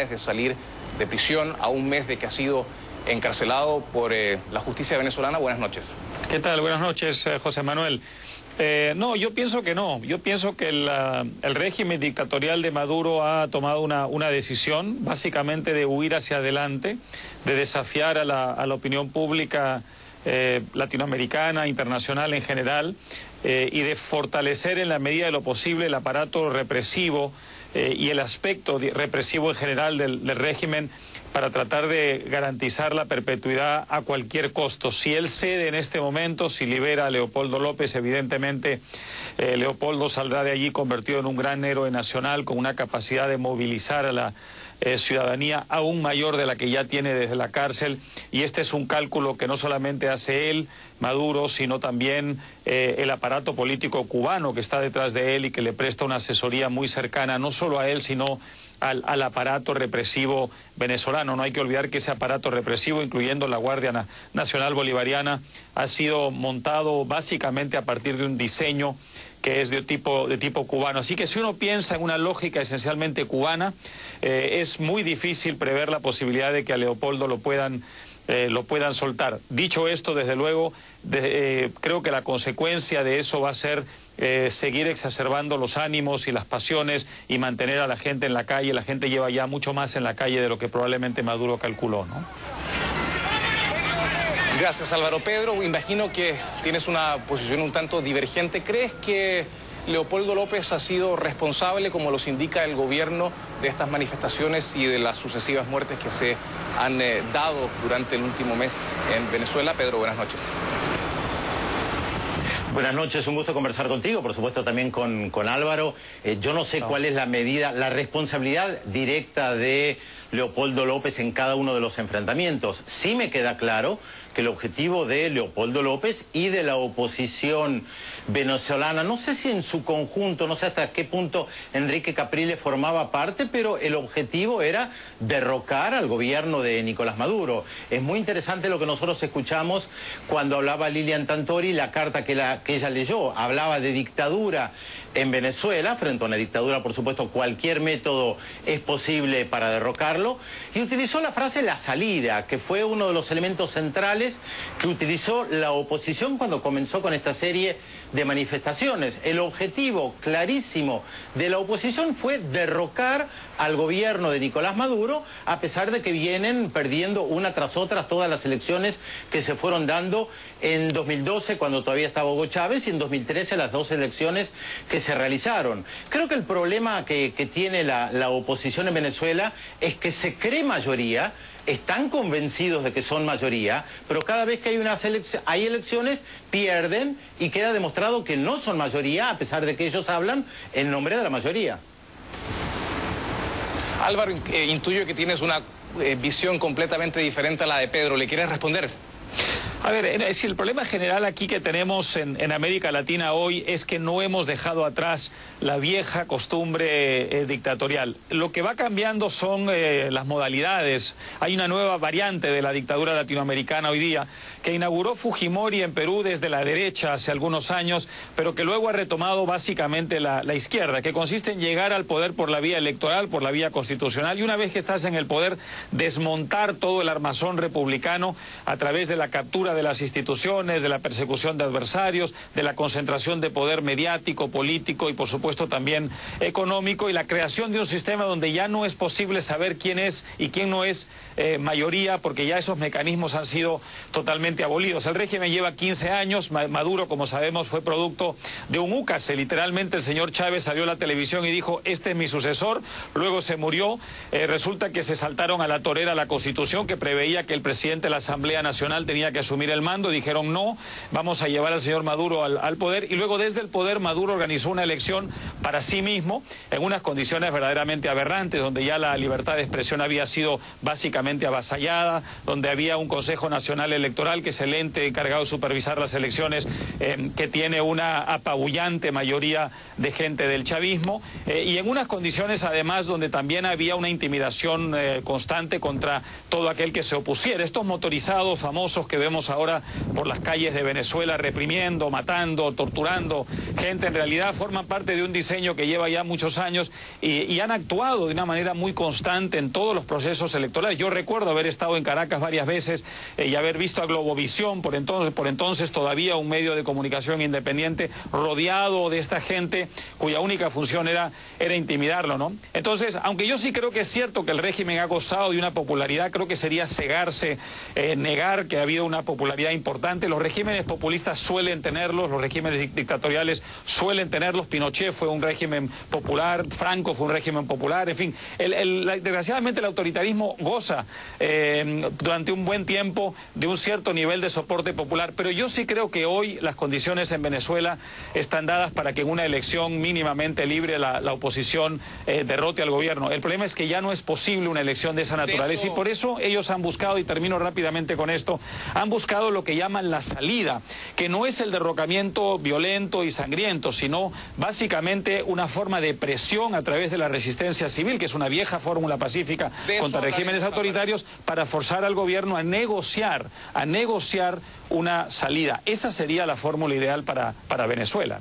De salir de prisión a un mes de que ha sido encarcelado por la justicia venezolana. Buenas noches. ¿Qué tal? Buenas noches, José Manuel. No, yo pienso que no. Yo pienso que el régimen dictatorial de Maduro ha tomado una decisión, básicamente de huir hacia adelante, de desafiar a la opinión pública latinoamericana, internacional en general, y de fortalecer en la medida de lo posible el aparato represivo y el aspecto represivo en general del régimen para tratar de garantizar la perpetuidad a cualquier costo. Si él cede en este momento, si libera a Leopoldo López, evidentemente Leopoldo saldrá de allí convertido en un gran héroe nacional con una capacidad de movilizar a la ciudadanía aún mayor de la que ya tiene desde la cárcel, y este es un cálculo que no solamente hace él, Maduro, sino también el aparato político cubano que está detrás de él y que le presta una asesoría muy cercana no solo a él, sino al aparato represivo venezolano. No hay que olvidar que ese aparato represivo, incluyendo la Guardia Nacional Bolivariana, ha sido montado básicamente a partir de un diseño que es de tipo cubano. Así que si uno piensa en una lógica esencialmente cubana, es muy difícil prever la posibilidad de que a Leopoldo lo puedan soltar. Dicho esto, desde luego, creo que la consecuencia de eso va a ser seguir exacerbando los ánimos y las pasiones y mantener a la gente en la calle. La gente lleva ya mucho más en la calle de lo que probablemente Maduro calculó, ¿no? Gracias, Álvaro. Pedro, imagino que tienes una posición un tanto divergente. ¿Crees que Leopoldo López ha sido responsable, como los indica el gobierno, de estas manifestaciones y de las sucesivas muertes que se han dado durante el último mes en Venezuela? Pedro, buenas noches. Buenas noches, un gusto conversar contigo, por supuesto también con Álvaro. Yo no sé cuál es la medida, la responsabilidad directa de Leopoldo López en cada uno de los enfrentamientos. Sí me queda claro que el objetivo de Leopoldo López y de la oposición venezolana, no sé si en su conjunto, no sé hasta qué punto Enrique Capriles formaba parte, pero el objetivo era derrocar al gobierno de Nicolás Maduro. Es muy interesante lo que nosotros escuchamos cuando hablaba Lilian Tantori, la carta que ella leyó, hablaba de dictadura en Venezuela. Frente a una dictadura, por supuesto, cualquier método es posible para derrocarlo, y utilizó la frase "la salida", que fue uno de los elementos centrales que utilizó la oposición cuando comenzó con esta serie de manifestaciones. El objetivo clarísimo de la oposición fue derrocar al gobierno de Nicolás Maduro, a pesar de que vienen perdiendo una tras otra todas las elecciones que se fueron dando en 2012, cuando todavía estaba Hugo Chávez, y en 2013 las dos elecciones que se realizaron. Creo que el problema que tiene la oposición en Venezuela es que se cree mayoría, están convencidos de que son mayoría, pero cada vez que hay elecciones pierden, y queda demostrado que no son mayoría, a pesar de que ellos hablan en nombre de la mayoría. Álvaro, intuyo que tienes una visión completamente diferente a la de Pedro. ¿Le quieres responder? A ver, si el problema general aquí que tenemos en América Latina hoy es que no hemos dejado atrás la vieja costumbre dictatorial. Lo que va cambiando son las modalidades. Hay una nueva variante de la dictadura latinoamericana hoy día que inauguró Fujimori en Perú desde la derecha hace algunos años, pero que luego ha retomado básicamente la izquierda, que consiste en llegar al poder por la vía electoral, por la vía constitucional, y una vez que estás en el poder, desmontar todo el armazón republicano a través de la captura de las instituciones, de la persecución de adversarios, de la concentración de poder mediático, político y por supuesto también económico, y la creación de un sistema donde ya no es posible saber quién es y quién no es mayoría, porque ya esos mecanismos han sido totalmente abolidos. El régimen lleva 15 años, Maduro, como sabemos, fue producto de un úcase. Literalmente el señor Chávez salió a la televisión y dijo: este es mi sucesor, luego se murió. Resulta que se saltaron a la torera la Constitución, que preveía que el presidente de la Asamblea Nacional tenía que asumir el mando. Dijeron: no, vamos a llevar al señor Maduro al poder, y luego desde el poder Maduro organizó una elección para sí mismo en unas condiciones verdaderamente aberrantes, donde ya la libertad de expresión había sido básicamente avasallada, donde había un Consejo Nacional Electoral, que es el ente encargado de supervisar las elecciones, que tiene una apabullante mayoría de gente del chavismo, y en unas condiciones además donde también había una intimidación constante contra todo aquel que se opusiera. Estos motorizados famosos que vemos ahora por las calles de Venezuela reprimiendo, matando, torturando gente, en realidad forman parte de un diseño que lleva ya muchos años y han actuado de una manera muy constante en todos los procesos electorales. Yo recuerdo haber estado en Caracas varias veces y haber visto a Globovisión, por entonces todavía un medio de comunicación independiente, rodeado de esta gente cuya única función era intimidarlo, ¿no? Entonces, aunque yo sí creo que es cierto que el régimen ha gozado de una popularidad, creo que sería cegarse, negar que ha habido una popularidad importante. Los regímenes populistas suelen tenerlos, los regímenes dictatoriales suelen tenerlos. Pinochet fue un régimen popular, Franco fue un régimen popular, en fin. Desgraciadamente el autoritarismo goza durante un buen tiempo de un cierto nivel de soporte popular, pero yo sí creo que hoy las condiciones en Venezuela están dadas para que en una elección mínimamente libre la oposición derrote al gobierno. El problema es que ya no es posible una elección de esa naturaleza y por eso ellos han buscado, y termino rápidamente con esto, han buscado lo que llaman la salida, que no es el derrocamiento violento y sangriento, sino básicamente una forma de presión a través de la resistencia civil, que es una vieja fórmula pacífica contra regímenes autoritarios, para forzar al gobierno a negociar una salida. Esa sería la fórmula ideal para Venezuela, ¿no?